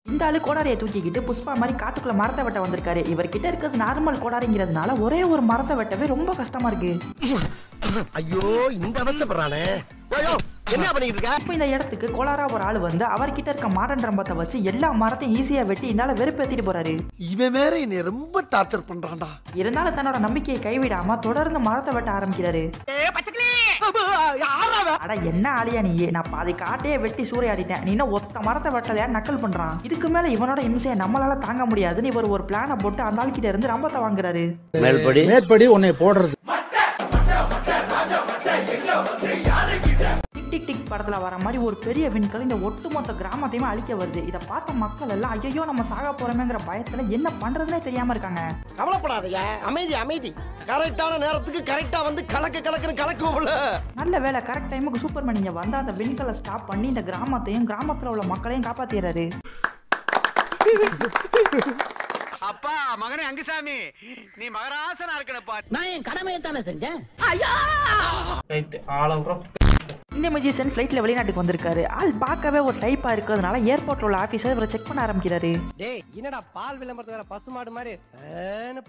இந்த ஆளு கோடாரியை தூக்கிக்கிட்டு புஷ்பா மாதிரி காட்டுக்குள்ள மரத்தை வெட்ட வந்திருக்காரு. இவர்கிட்ட இருக்கிறது நார்மல் கோடாரிங்கிறதுனால ஒரே ஒரு மரத்தை வெட்டவே ரொம்ப கஷ்டமா இருக்கு. ஐயோ இந்த அவஸ்தைப்படுறானே. என்ன பண்ணிட்டு இருக்க? இப்போ இந்த இடத்துக்கு கோளாரா ஒரு ஆள் வந்து அவர்கிட்ட இருக்க மாடன் ரம்பத்தை வச்சு எல்லா மரத்தையும் ஈஸியா வெட்டி இந்தால வெறுப்பேத்திட்டு போறாரு. இவன் வேற என்னை ரொம்ப டார்ச்சர் பண்றான்டா. இருந்தாலும் தன்னோட நம்பிக்கையை கைவிடாம தொடர்ந்து மரத்தை வெட்ட ஆரம்பிக்கிறாரு. அட என்ன ஆளியா நீ? நான் பாதி காட்டையே வெட்டி சூறையாடிட்டேன், நீ இன்னும் ஒத்த மரத்தை வெட்டலையா நக்கல் பண்றான். இதுக்கு மேல இவனோட இம்சையை நம்மளால தாங்க முடியாதுன்னு இவர் ஒரு பிளானை போட்டு அந்த ஆள் கிட்ட இருந்து ரம்பத்தை வாங்குறாரு. மேற்படி உன்னை போடுறது. டிக் டிக் படத்துல வர மாதிரி ஒரு பெரிய விண்கல் இந்த ஒட்டுமொத்த கிராமத்தையுமே அழிக்க வருது. இதை பார்த்த மக்கள் எல்லாம் ஐயோ நம்ம சாக போறோமேங்கிற பயத்துல என்ன பண்றதுன்னே தெரியாம இருக்காங்க. கவலைப்படாதயா, அமைதி அமைதி. கரெக்டான நேரத்துக்கு கரெக்டா வந்து கலக்குன்னு கலக்குவோம்ல. நல்ல வேலை, கரெக்ட் டைமுக்கு சூப்பர்மேன் இங்க வந்து அந்த விண்கலை ஸ்டாப் பண்ணி இந்த கிராமத்தையும் கிராமத்துல உள்ள மக்களையும் காப்பாத்திடுறாரு. அப்பா மகனே அங்குசாமி, நீ மகராசனா இருக்கனப்பா. நான் என் கடமையை தானே செஞ்சேன். இந்த மெஜிஷியன் ஃபிளைட்ல வெளிநாட்டுக்கு வந்திருக்காரு. ஆள் பார்க்கவே ஒரு டைப்பா இருக்கிறதுனால ஏர்போர்ட்ல உள்ள ஆபீசர் இவரை செக் பண்ண ஆரம்பிக்கிறாரு. டேய் என்னடா பால் விளம்பரத்துல பசுமாடு மாதிரி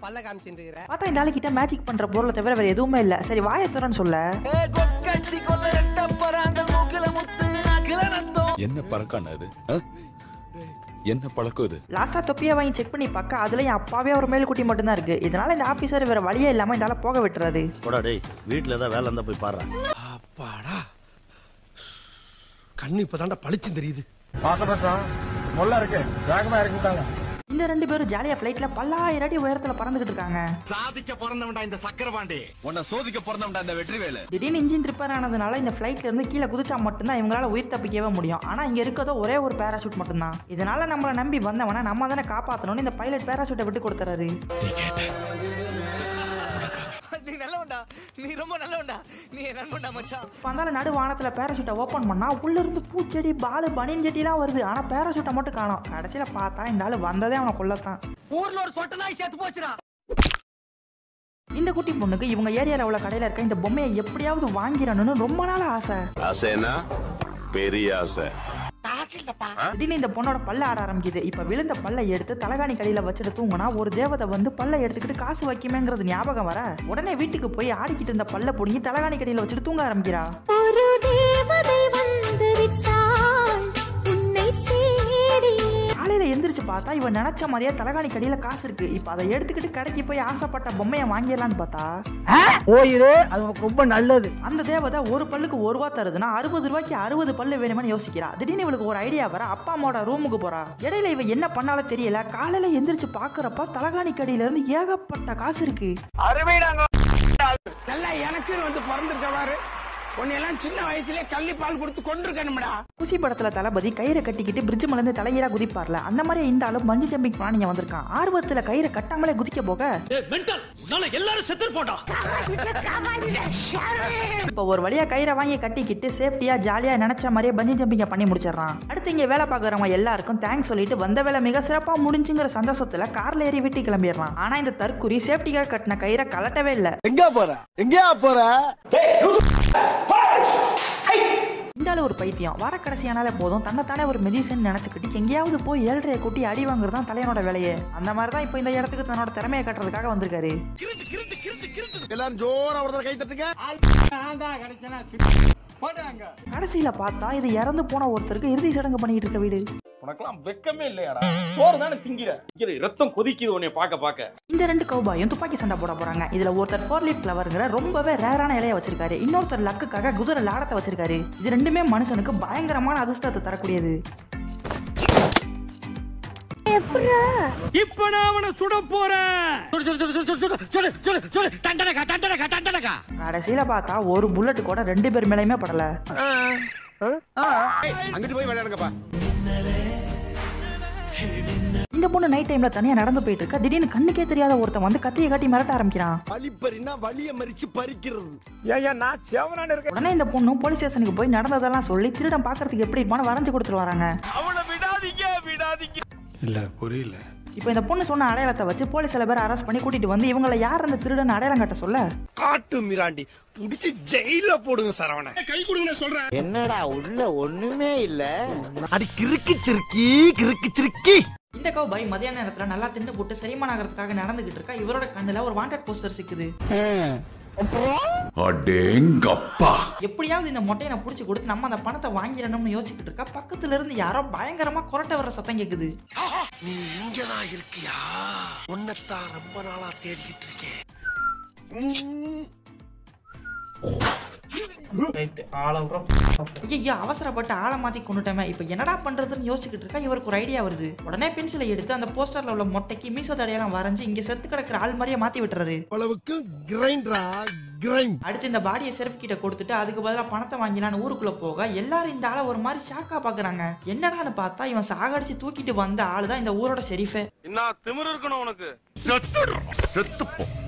பல்ல காமிச்சிட்டு இருக்கற? பார்த்தா இந்த ஆளு கிட்ட மேஜிக் பண்ற பொருளை தவிர வேற எதுவுமே இல்ல. சரி வாயை திறன்னு சொல்ல. என்ன பழக்கம் அது? என்ன பழக்கம் இது? லாஸ்டா தொப்பியை வாங்கி செக் பண்ணி பார்க்க அதுலயும் அப்பாவே ஒரு மேல் குட்டி மட்டும் தான் இருக்கு. இதனால இந்த ஆபீசர் வேற வழியே இல்லாம இந்த ஆளை போக விட்டுறாரு. போடா டேய், வீட்டுல ஏதாவது வேலை இருந்தா போய் பாரு. அப்பாடா, கண்ணு இப்பதான்டா பளிச்சு தெரியுது. இந்த ரெண்டு பேரும் ஜாலியா பிளைட்ல பல்லாயிரம் அடி உயரத்துல பறந்துகிட்டு இருக்காங்க. சாதிக்க பிறந்தவன்டா இந்த சக்கரபாண்டி, உன்னை சோதிக்க பிறந்தவன்டா இந்த வெற்றிவேலு. திடீர்னு இன்ஜின் ரிப்பேர் ஆனதுனால இந்த பிளைட்ல இருந்து கீழே குதிச்சா மட்டும்தான் இவங்களால உயிர் தப்பிக்கவே முடியும். ஆனா இங்க இருக்கிறதோ ஒரே ஒரு பேராசூட் மட்டும்தான். இதனால நம்மளை நம்பி வந்தவன நம்ம தானே காப்பாத்தணும்னு இந்த பைலட் பேராசூட்டை விட்டு கொடுத்துறாரு. நீ நல்லவன்டா, நீ ரொம்ப நல்லவன்டா, நீ நண்பன்டா மச்சான். வந்தால நடு வானத்துல பேராசூட்டை ஓபன் பண்ணா உள்ள இருந்து பூச்செடி பாலு பனியன் செடிலாம் வருது. ஆனா பேராசூட்டை மட்டும் காணோம். கடைசியில பார்த்தா இந்த ஆளு வந்ததே அவனை கொல்லத்தான். ஊர்ல ஒரு சொட்ட நாய் செத்து போச்சுடா. இந்த குட்டி பொண்ணுக்கு இவங்க ஏரியால உள்ள கடையில இருக்க இந்த பொம்மையை எப்படியாவது வாங்கிடணும்னு ரொம்ப நாள் ஆசை. ஆசைனா பெரிய ஆசை. திடீர்னு இந்த பொண்ணோட பல்ல ஆட ஆரம்பிக்குது. இப்ப விழுந்த பல்ல எடுத்து தலகாணி கடையில வச்சுட்டு தூங்கினா ஒரு தேவதை வந்து பல்ல எடுத்துக்கிட்டு காசு வைக்குமேங்கிறது ஞாபகம் வர உடனே வீட்டுக்கு போய் ஆடிக்கிட்டு இருந்த பல்ல புடுங்கி தலகாணி கடையில வச்சுட்டு தூங்க ஆரம்பிக்கிறா. காலையில எந்திரிச்சு பார்த்தா இவன் நினைச்ச மாதிரியே தலகாணி கடையில காசு இருக்கு. இப்ப அதை எடுத்துக்கிட்டு கடைக்கு போய் ஆசைப்பட்ட பொம்மையை வாங்கிடலான்னு பார்த்தா போயிரு, அது ரொம்ப நல்லது. அந்த தேவதை ஒரு பல்லுக்கு 1 ரூபா தருதுன்னா 60 ரூபாய்க்கு 60 பல்லு வேணுமான்னு யோசிக்கிறா. திடீர்னு இவளுக்கு ஒரு ஐடியா வர அப்பா அம்மாவோட ரூமுக்கு போறா. இடையில இவ என்ன பண்ணாலும் தெரியல. காலையில எந்திரிச்சு பாக்குறப்ப தலகாணி கடையில இருந்து ஏகப்பட்ட காசு இருக்கு. எனக்கு வந்து பிறந்திருக்கவாரு உன்னையெல்லாம் சின்ன வயசுலயே கள்ளி பால் கொடுத்து கொண்டிருக்கணும்டா. குசி படத்துல தளபதி கயிறை கட்டிக்கிட்டு பிரிட்ஜ் மேல இருந்து தலையீரா குதிப்பார்ல, அந்த மாதிரி இந்த ஆளு பஞ்சி ஜம்பிங் பண்ண நீங்க வந்திருக்கான். ஆர்வத்துல கயிறை கட்டாமலே குதிக்க போக எல்லாரும் செத்து போட்டா. இப்ப ஒரு வழியா கயிறை வாங்கி கட்டிக்கிட்டு சேஃப்டியா ஜாலியா நினைச்ச மாதிரியே பஞ்சி ஜம்பிங்க பண்ணி முடிச்சிடறான். அடுத்து இங்க வேலை பாக்குறவங்க எல்லாருக்கும் தேங்க்ஸ் சொல்லிட்டு வந்த வேலை மிக சிறப்பா முடிஞ்சுங்கிற சந்தோஷத்துல கார்ல ஏறி வீட்டுக்கு கிளம்பிடுறான். ஆனா இந்த தற்குறி சேஃப்டிக்காக கட்டின கயிறை கலட்டவே இல்ல. எங்கயா போற? இந்த ஆளு ஒரு பைத்தியம். வார கடைசியானாலே போதும் தன்னைத்தானே ஒரு மெஜிஷியன் நினைச்சுக்கிட்டு எங்கேயாவது போய் 7.5 கூட்டி அடி வாங்குறதுதான் தலைவனோட வேலையே. அந்த மாதிரிதான் இப்ப இந்த இடத்துக்கு தன்னோட திறமையை கட்டுறதுக்காக வந்திருக்காரு. எல்லாரும் ஜோரா ஒரு கை தட்டுங்க. கடைசியில பார்த்தா இது இறந்து போன ஒருத்தருக்கு இறுதி சடங்கு பண்ணிட்டு இருக்க வீடு. உனக்கெல்லாம் வெக்கமே இல்லையாடா? சோறு தானே திங்கிற, ரத்தம் கொதிக்குது உன்னை பாக்க. இந்த ரெண்டு கௌபாயும் துப்பாக்கி சண்டை போட போறாங்க. இதுல ஒருத்தர் 4 லீஃப் ஃப்ளவர்ங்கிற ரொம்பவே ரேரான இலைய வச்சிருக்காரு. இன்னொருத்தர் லக்குக்காக குதிரை லாடத்தை வச்சிருக்காரு. இது ரெண்டுமே மனுஷனுக்கு பயங்கரமான அதிர்ஷ்டத்தை தரக்கூடியது. இப்ப நான் அவனை சுட போறேன். கடைசியில பார்த்தா ஒரு புல்லட் கூட 2 பேர் மேலயுமே படல. அங்கிட்டு போய் விளையாடுங்கப்பா. இந்த பொண்ணு நைட் டைம்ல தனியா நடந்து போயிட்டு இருக்கா. திடீர்னு கண்ணுக்கே தெரியாத ஒருத்தன் வந்து கத்தியை காட்டி மிரட்ட ஆரம்பிக்கிறான். வலிப்பறினா வலிய மறிச்சு பறிக்கிறது. நான் செவனான இருக்கேன். உடனே இந்த பொண்ணு போலீஸ் ஸ்டேஷனுக்கு போய் நடந்ததெல்லாம் சொல்லி திருடன் பாக்குறதுக்கு எப்படி இருப்பான்னு வரைஞ்சு கொடுத்துட்டு வராங்க. அவனை விடாதீங்க. இல்ல புரியல. இப்போ இந்த பொண்ணு சொன்ன அடையாளத்தை வச்சு போலீஸ் சில பேர் அரெஸ்ட் பண்ணி கூட்டிட்டு வந்து இவங்களை யார் அந்த திருடன் அடையாளம் காட்ட சொல்ல காட்டு மிராண்டி புடிச்சு ஜெயில போடுங்க சரவண. கை கொடுங்க சொல்றேன். என்னடா உள்ள ஒண்ணுமே இல்ல. அடி கிறுக்கி சிறுக்கி கிறுக்கி சிறுக்கி. இந்த கௌபாய் மதியான நேரத்துல நல்லா தின்னு போட்டு செரிமான ஆகிறதுக்காக நடந்துகிட்டு இருக்கா. இவரோட கண்ணுல ஒரு வாண்டட் போஸ்டர் சிக்குது. அடேங்கப்பா. எப்படியாவது இந்த மொட்டையை நான் புடிச்சு கொடுத்து நம்ம அந்த பணத்தை வாங்கிடணும்னு யோசிச்சுட்டு இருக்கா. பக்கத்துல இருந்து யாரோ பயங்கரமா குரட்டை வர்ற சத்தம் கேக்குது. நீ இங்கதான் இருக்கியா? உன்னத்தான் ரொம்ப நாளா தேடிக்கிட்டு இருக்கேன். ஐயா அவசரப்பட்டு ஆளை மாத்தி கொண்டுட்டமே. இப்ப என்னடா பண்றதுன்னு யோசிச்சுட்டு இருக்கா. இவருக்கு ஒரு ஐடியா வருது. உடனே பென்சிலை எடுத்து அந்த போஸ்டர்ல உள்ள மொட்டைக்கு மீச தடையெல்லாம் வரைஞ்சு இங்க செத்து கிடக்குற ஆள் மாதிரியே மாத்தி விட்டுறது. அளவுக்கு கிரைண்டரா கிரைண்ட். அடுத்து இந்த பாடியை செர்ஃப் கிட்ட கொடுத்துட்டு அதுக்கு பதிலா பணத்தை வாங்கினான்னு ஊருக்குள்ள போக எல்லாரும் இந்த ஆளை ஒரு மாதிரி ஷாக்கா பாக்குறாங்க. என்னடான்னு பார்த்தா இவன் சாகடிச்சு தூக்கிட்டு வந்த ஆளுதான் இந்த ஊரோட ஷெரீஃபே. என்ன திமிரு இருக்கணும் உனக்கு? செத்துப்போம்.